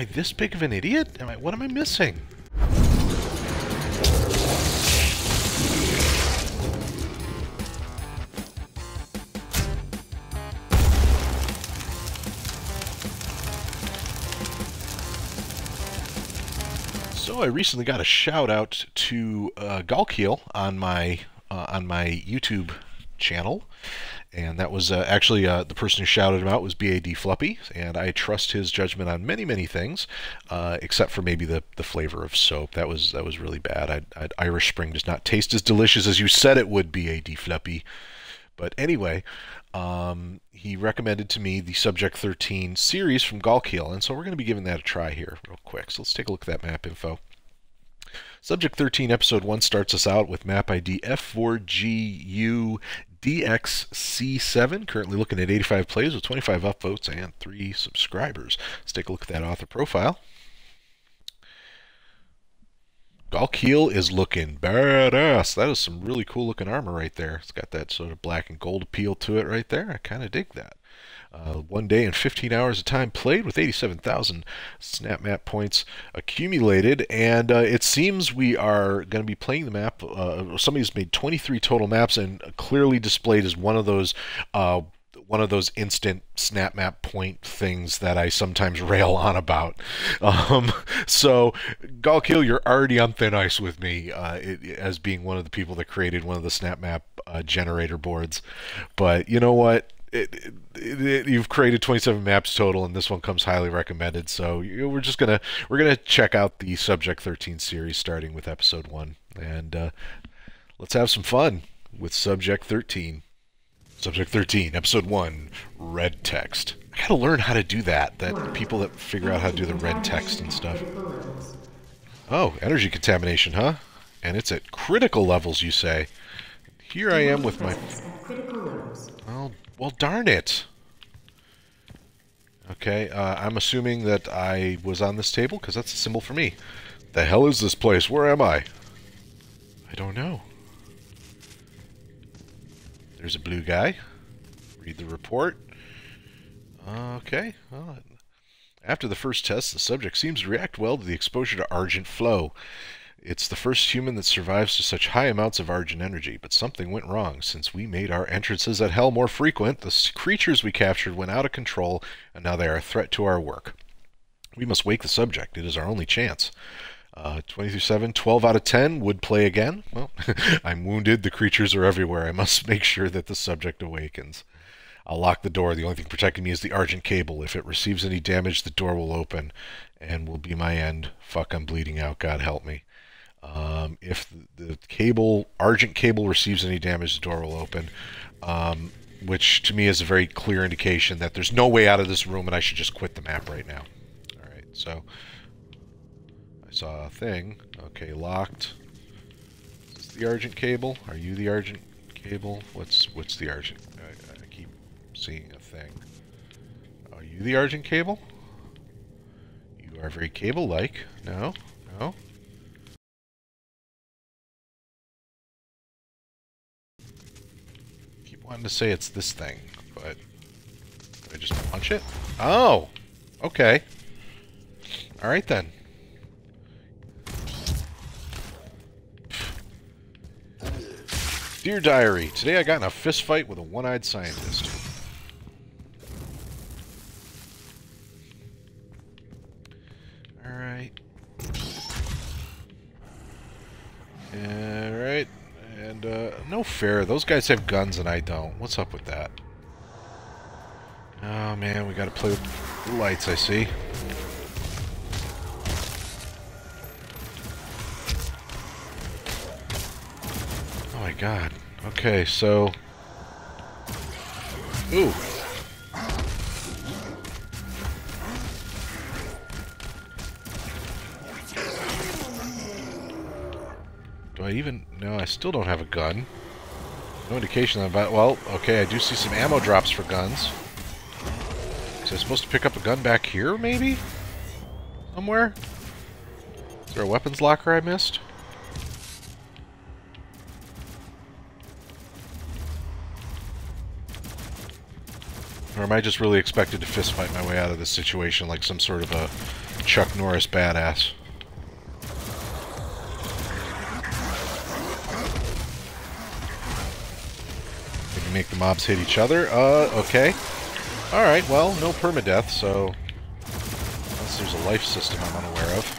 I this big of an idiot? What am I missing? So I recently got a shout out to Galkhiel on my YouTube channel, and that was actually the person who shouted him out was BAD Fluppy, and I trust his judgment on many things, except for maybe the flavor of soap. That was really bad. Irish Spring does not taste as delicious as you said it would, BAD Fluppy. But anyway, he recommended to me the Subject 13 series from Galkhiel, and so we're going to be giving that a try here real quick. So let's take a look at that map info. Subject 13 Episode 1 starts us out with map ID F4GUDXC7, currently looking at 85 plays with 25 upvotes and 3 subscribers. Let's take a look at that author profile. Galkhiel is looking badass. That is some really cool looking armor right there. It's got that sort of black and gold appeal to it right there. I kind of dig that. 1 day and 15 hours of time played with 87,000 SNAPMAP points accumulated, and it seems we are going to be playing the map. Somebody's made 23 total maps and clearly displayed as one of those instant SNAPMAP point things that I sometimes rail on about. So, Galkhiel, you're already on thin ice with me as being one of the people that created one of the SNAPMAP generator boards. But you know what? You've created 27 maps total, and this one comes highly recommended. So we're gonna check out the Subject 13 series, starting with Episode 1, and let's have some fun with Subject 13. Subject 13, Episode 1, red text. I gotta learn how to do that. That people that figure out how to do the red text and stuff. Oh, energy contamination, huh? And it's at critical levels, you say. Here I am with my... Well, darn it. Okay, I'm assuming that I was on this table, because that's a symbol for me. The hell is this place? Where am I? I don't know. There's a blue guy. Read the report. Okay. Well, after the first test, the subject seems to react well to the exposure to Argent flow. It's the first human that survives to such high amounts of Argent energy, but something went wrong. Since we made our entrances at Hell more frequent, the creatures we captured went out of control, and now they are a threat to our work. We must wake the subject. It is our only chance. 20-7, 12 out of 10 would play again. Well, I'm wounded. The creatures are everywhere. I must make sure that the subject awakens. I'll lock the door. The only thing protecting me is the Argent cable. If it receives any damage, the door will open and will be my end. Fuck, I'm bleeding out. God help me. If the Argent cable receives any damage, the door will open, which to me is a very clear indication that there's no way out of this room and I should just quit the map right now. Alright, so I saw a thing. Okay, locked. Is this the Argent cable? Are you the Argent cable? What's the Argent? I keep seeing a thing. Are you the Argent cable? You are very cable-like. No? No? Wanted to say it's this thing, but did I just punch it? Oh! Okay. Alright then. Dear Diary, today I got in a fist fight with a one-eyed scientist. Alright. Alright. And, no fair. Those guys have guns and I don't. What's up with that? Oh, man, we gotta play with the lights, I see. Oh, my God. Okay, so... Ooh. Do I even... No, I still don't have a gun. No indication that I'm about... Well, okay, I do see some ammo drops for guns. Is I supposed to pick up a gun back here, maybe? Somewhere? Is there a weapons locker I missed? Or am I just really expected to fist fight my way out of this situation like some sort of a Chuck Norris badass. Maybe make the mobs hit each other. Okay. Alright, well, no permadeath, so... Unless there's a life system I'm unaware of.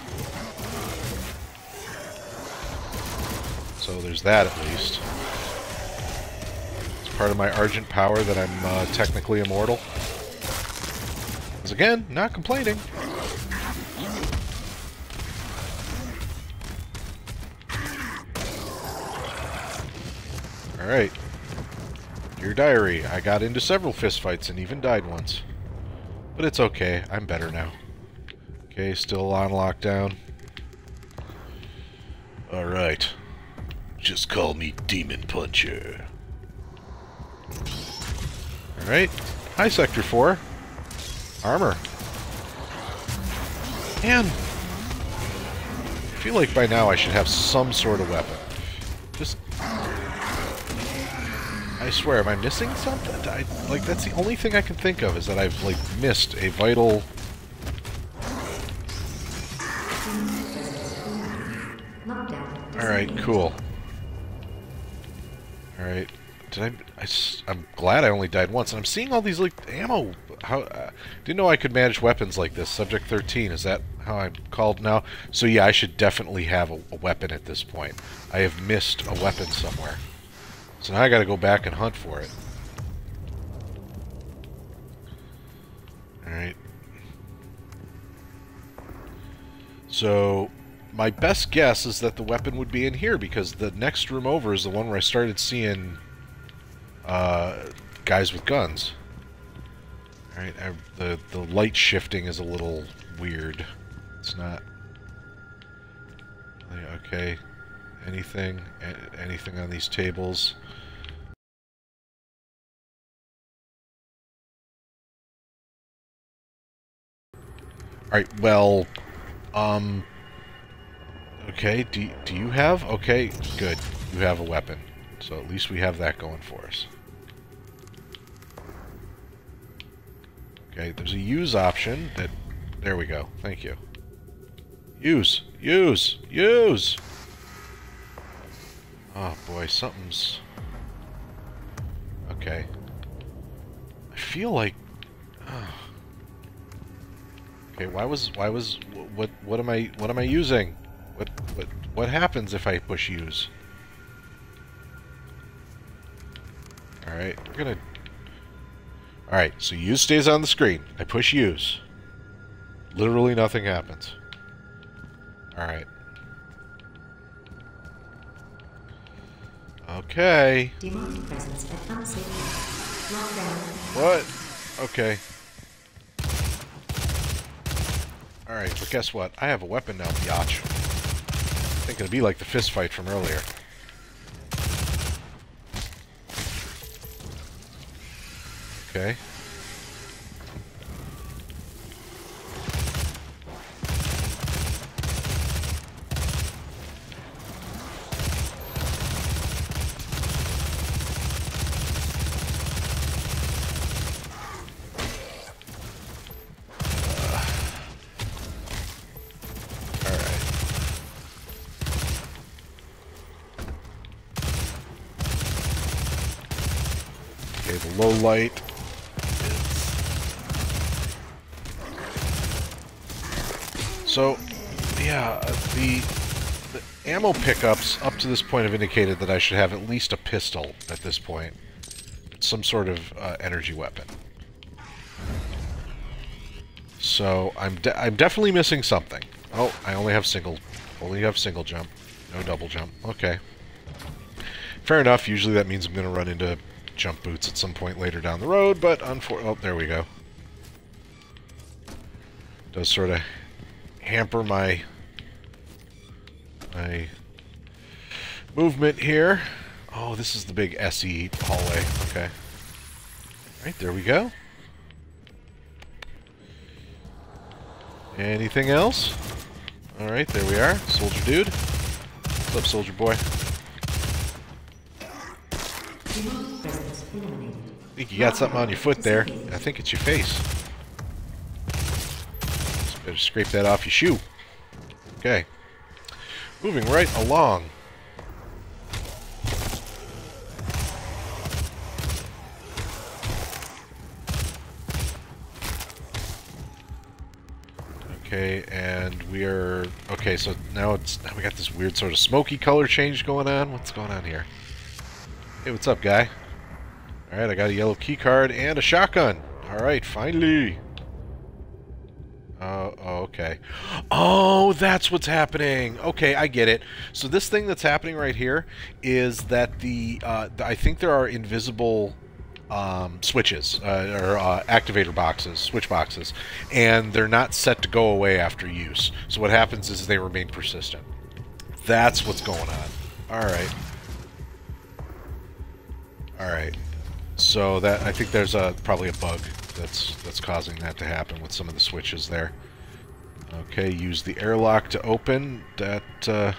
So there's that at least. It's part of my Argent power that I'm technically immortal. Because again, not complaining. Alright. Your diary. I got into several fistfights and even died once. But it's okay. I'm better now. Okay, still on lockdown. Alright. Just call me Demon Puncher. Alright. Hi, Sector 4. Armor. Man. I feel like by now I should have some sort of weapon. Just... I swear, am I missing something? Like, that's the only thing I can think of, is that I've, like, missed a vital... Alright, cool. Alright. I'm glad I only died once, and I'm seeing all these, like, ammo... didn't know I could manage weapons like this. Subject 13, is that how I'm called now? So yeah, I should definitely have a weapon at this point. I have missed a weapon somewhere. So now I gotta go back and hunt for it. Alright. So, my best guess is that the weapon would be in here, because the next room over is the one where I started seeing guys with guns. Alright, the light shifting is a little weird. It's not... Okay. Anything on these tables? Alright, well, okay, do you have? Okay, good. You have a weapon. So at least we have that going for us. Okay, there's a use option that... There we go. Thank you. Use! Use! Use! Oh boy, something's... Okay. I feel like... Okay, what am I using? What happens if I push use? Alright, we're gonna... Alright, so use stays on the screen. I push use. Literally nothing happens. Alright. Okay. Demonic presence at unsafe. Lockdown. What? Okay. Alright, but guess what? I have a weapon now, biatch. I think it'll be like the fist fight from earlier. Okay. Low light is... So, yeah, the ammo pickups up to this point have indicated that I should have at least a pistol at this point. Some sort of energy weapon. So, I'm definitely missing something. Oh, I only have single jump. No double jump. Okay. Fair enough, usually that means I'm going to run into jump boots at some point later down the road, but oh, there we go. Does sort of hamper my movement here. Oh, this is the big SE hallway. Okay. Right, there we go. Anything else? Alright, there we are. Soldier dude. What's up, soldier boy? I think you got something on your foot there. I think it's your face. It's a Better scrape that off your shoe. Okay. Moving right along. Okay, and we are... Okay, so now we got this weird sort of smoky color change going on. What's going on here? Hey, what's up, guy? Alright, I got a yellow key card and a shotgun. Alright, finally. Oh, okay. Oh, that's what's happening. Okay, I get it. So this thing that's happening right here is that I think there are invisible switches or activator boxes, switch boxes, and they're not set to go away after use. So what happens is they remain persistent. That's what's going on. Alright. Alright. So that I think there's probably a bug that's causing that to happen with some of the switches there. Okay, use the airlock to open that. Here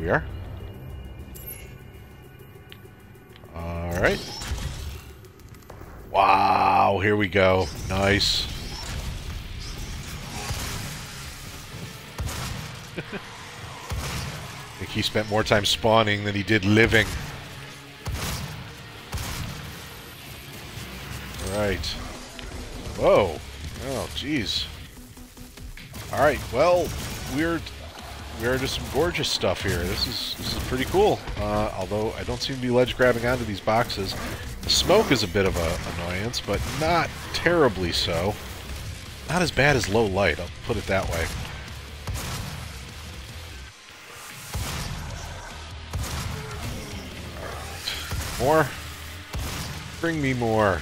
we are. All right. Wow, here we go. Nice. I think he spent more time spawning than he did living. Right. Whoa. Oh, jeez. Alright, well, we're just some gorgeous stuff here. This is pretty cool. Although I don't seem to be ledge grabbing onto these boxes. The smoke is a bit of an annoyance, but not terribly so. Not as bad as low light, I'll put it that way. Alright. More? Bring me more.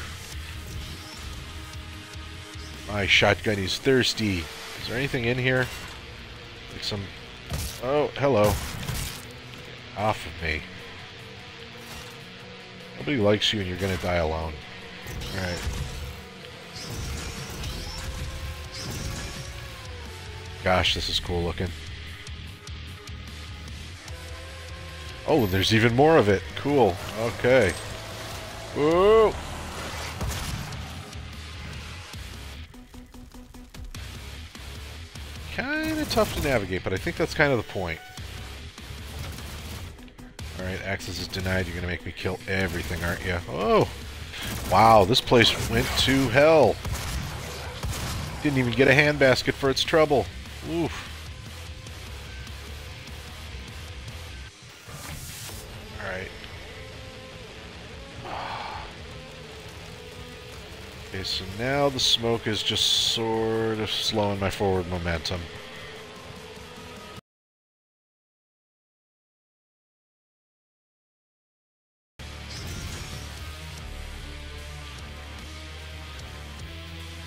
My shotgun is thirsty. Is there anything in here? Like some... Oh, hello. Off of me. Nobody likes you and you're gonna die alone. Alright. Gosh, this is cool looking. Oh, there's even more of it. Cool. Okay. Whoa! Kind of tough to navigate, but I think that's kind of the point. Alright, access is denied. You're going to make me kill everything, aren't you? Oh! Wow, this place went to hell. Didn't even get a handbasket for its trouble. Oof. Alright. Okay, so now the smoke is just sort of slowing my forward momentum.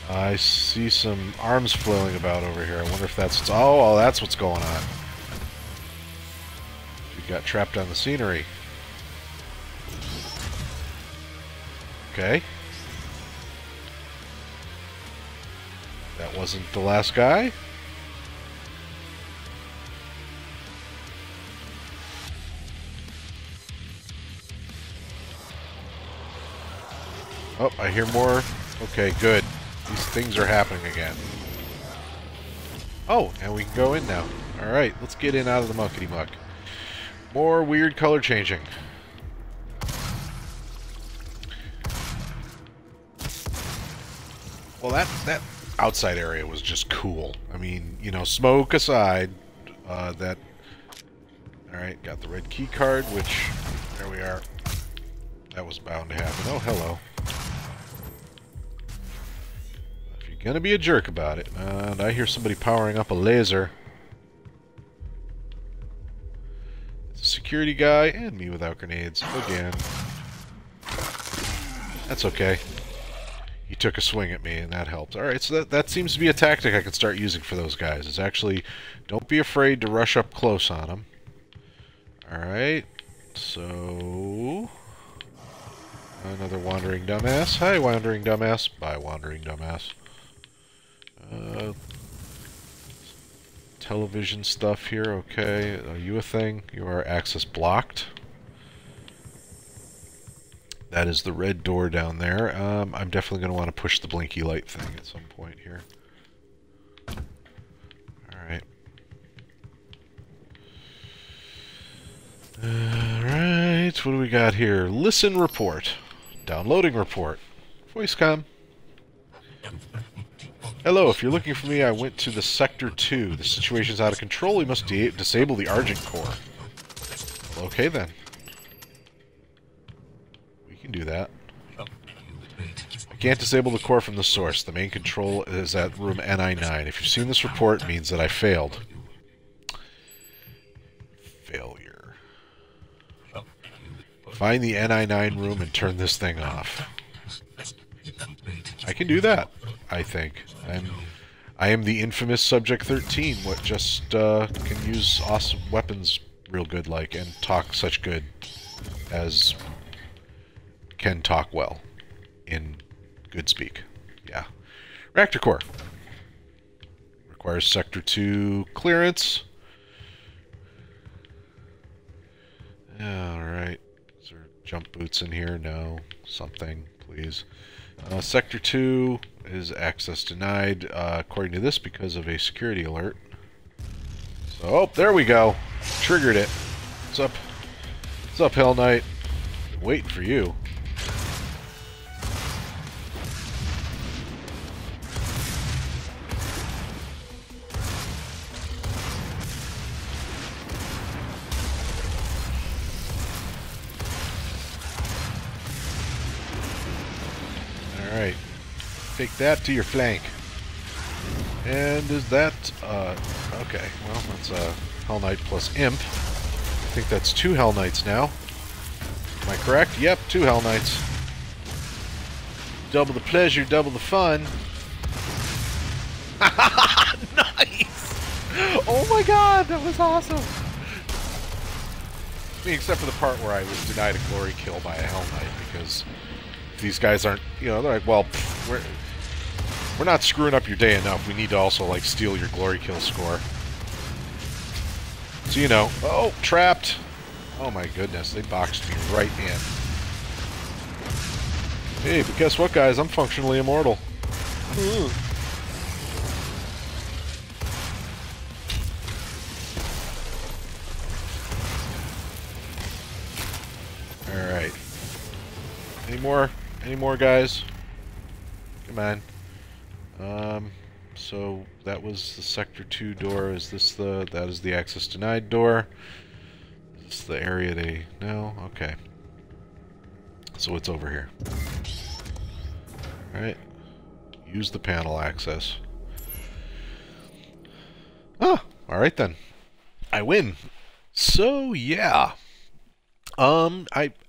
I see some arms flailing about over here. I wonder if that's... Oh, that's what's going on. We got trapped on the scenery. Okay. That wasn't the last guy? Oh, I hear more. Okay, good. These things are happening again. Oh, and we can go in now. Alright, let's get in out of the muckety muck. More weird color changing. Well, that outside area was just cool. I mean, you know, smoke aside, that... Alright, got the red key card, which... There we are. That was bound to happen. Oh, hello. If you're gonna be a jerk about it, and I hear somebody powering up a laser. It's a security guy, and me without grenades. Again. That's okay. He took a swing at me, and that helped. Alright, so that seems to be a tactic I can start using for those guys. Is actually, don't be afraid to rush up close on them. Alright, so... Another wandering dumbass. Hi, wandering dumbass. Bye, wandering dumbass. Television stuff here, okay. Are you a thing? You are access blocked. That is the red door down there. I'm definitely going to want to push the blinky light thing at some point here. what do we got here? Listen report. Downloading report. Voice comm. Hello, if you're looking for me, I went to the Sector 2. The situation's out of control. We must disable the Argent core. Well, okay, then. We can do that. I can't disable the core from the source. The main control is at room NI9. If you've seen this report, it means that I failed. Failure. Find the NI9 room and turn this thing off. I can do that, I think. I am the infamous Subject 13, what just can use awesome weapons real good like, and talk such good as can talk well in good speak. Yeah. Reactor core. Requires Sector 2 clearance. Alright. Is there jump boots in here? No. Something, please. Sector 2 is access denied, according to this, because of a security alert. So, oh, there we go. Triggered it. What's up? What's up, Hell Knight? Waiting for you. Alright. Take that to your flank. And is that, okay, well, that's Hell Knight plus Imp. I think that's 2 Hell Knights now. Am I correct? Yep, 2 Hell Knights. Double the pleasure, double the fun. Nice! Oh my god, that was awesome! I mean, except for the part where I was denied a glory kill by a Hell Knight, because these guys aren't, you know, they're like, well, pff, we're not screwing up your day enough. We need to also, like, steal your glory kill score. So, you know, oh, trapped. Oh my goodness, they boxed me right in. Hey, but guess what, guys? I'm functionally immortal. Alright. Any more guys? Come on. So that was the Sector 2 door. Is this that is the access denied door? Is this the area they... No? Okay. So it's over here. Alright. Use the panel access. Ah! Alright then. I win. So, yeah. I'm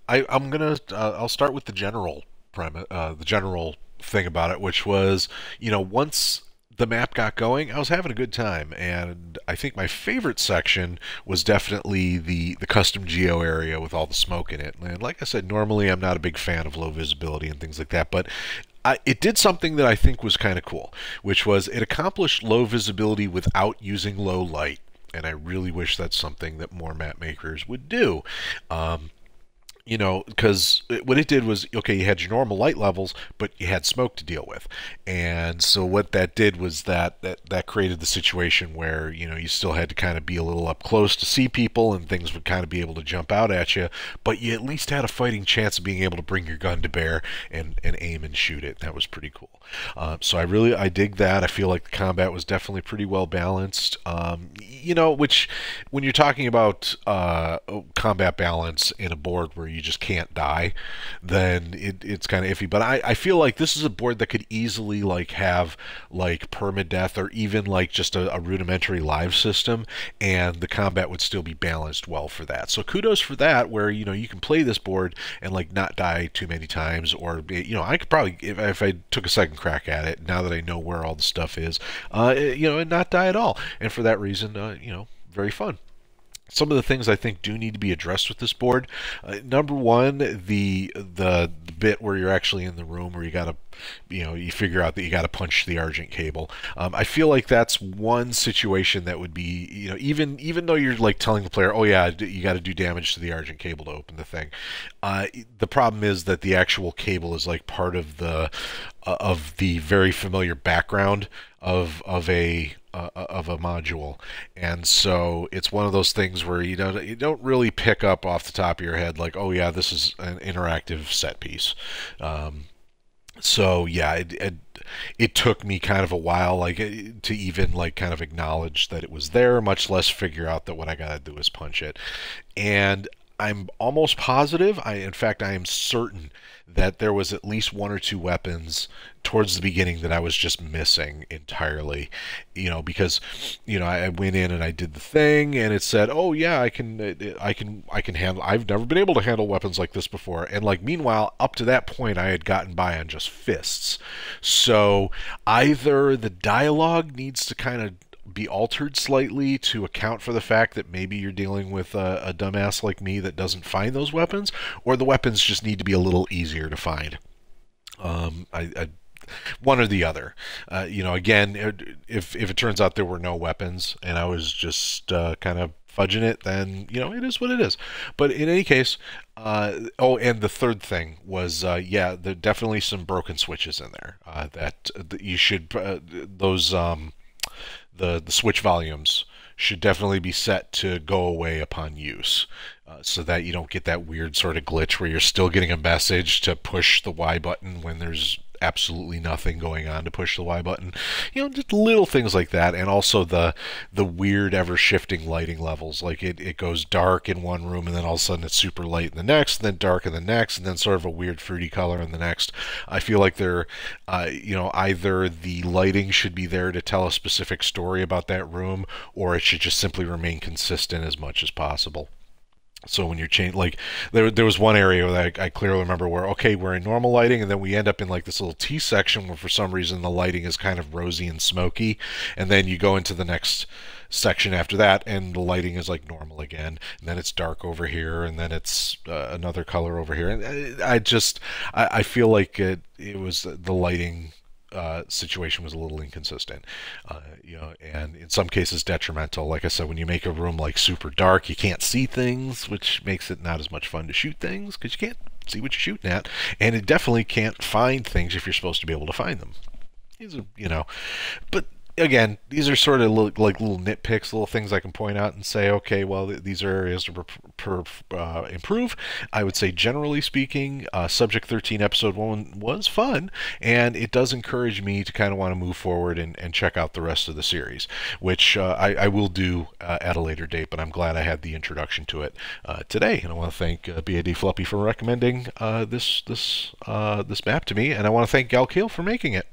gonna... I'll start with the general premise, the general thing about it, which was, you know, once the map got going, I was having a good time, and I think my favorite section was definitely the custom geo area with all the smoke in it. And like I said, normally I'm not a big fan of low visibility and things like that, but it did something that I think was kind of cool, which was it accomplished low visibility without using low light, and I really wish that's something that more map makers would do. You know, because what it did was, okay, you had your normal light levels, but you had smoke to deal with. And so what that did was that created the situation where, you know, you still had to kind of be a little up close to see people, and things would kind of be able to jump out at you, but you at least had a fighting chance of being able to bring your gun to bear and aim and shoot it. That was pretty cool. So I dig that. I feel like the combat was definitely pretty well balanced. You know, which when you're talking about combat balance in a board where you just can't die, then it's kind of iffy. But I feel like this is a board that could easily like have like permadeath or even like just a rudimentary live system, and the combat would still be balanced well for that. So kudos for that, where, you know, you can play this board and like not die too many times, or, you know, I could probably, if I took a second crack at it, now that I know where all the stuff is, you know, and not die at all. And for that reason, you know, very fun. Some of the things I think do need to be addressed with this board. Number one, the bit where you're actually in the room where you gotta, you know, you figure out that you gotta punch the Argent cable. I feel like that's one situation that would be, you know, even though you're like telling the player, oh yeah, you got to do damage to the Argent cable to open the thing. The problem is that the actual cable is like part of the very familiar background of a of a module, and so it's one of those things where you don't really pick up off the top of your head like, oh yeah, this is an interactive set piece. So yeah, it took me kind of a while, like to even like kind of acknowledge that it was there, much less figure out that what I gotta do is punch it. And I'm almost positive, in fact, I am certain that there was at least one or two weapons towards the beginning that I was just missing entirely, because, I went in and I did the thing, and it said, "Oh yeah, I can handle. I've never been able to handle weapons like this before." And like, meanwhile, up to that point, I had gotten by on just fists. So either the dialogue needs to kind of be altered slightly to account for the fact that maybe you're dealing with a dumbass like me that doesn't find those weapons, or the weapons just need to be a little easier to find. One or the other. Again, if it turns out there were no weapons and I was just kind of fudging it, then it is what it is. But in any case, and the third thing was, yeah, there are definitely some broken switches in there that you should those the switch volumes should definitely be set to go away upon use, so that you don't get that weird sort of glitch where you're still getting a message to push the Y button when there's absolutely nothing going on to push the Y button. Just little things like that. And also the weird ever shifting lighting levels, like it goes dark in one room and then all of a sudden it's super light in the next, and then dark in the next, and then sort of a weird fruity color in the next. I feel like they're either the lighting should be there to tell a specific story about that room, or it should just simply remain consistent as much as possible. So when you're changing, like there was one area that I clearly remember where, okay, we're in normal lighting, and then we end up in like this little T section where for some reason the lighting is kind of rosy and smoky, and then you go into the next section after that and the lighting is like normal again, and then it's dark over here, and then it's another color over here, and I feel like it was the lighting situation was a little inconsistent, and in some cases detrimental. Like I said, when you make a room like super dark, you can't see things, which makes it not as much fun to shoot things because you can't see what you're shooting at, and it definitely can't find things if you're supposed to be able to find them. These are, but again, these are sort of like little nitpicks, little things I can point out and say, okay, well, these are areas to improve. I would say, generally speaking, Subject 13 Episode 1 was fun, and it does encourage me to kind of want to move forward and check out the rest of the series, which I will do at a later date, but I'm glad I had the introduction to it today. And I want to thank BAD Floppy for recommending this map to me, and I want to thank Galkhiel for making it.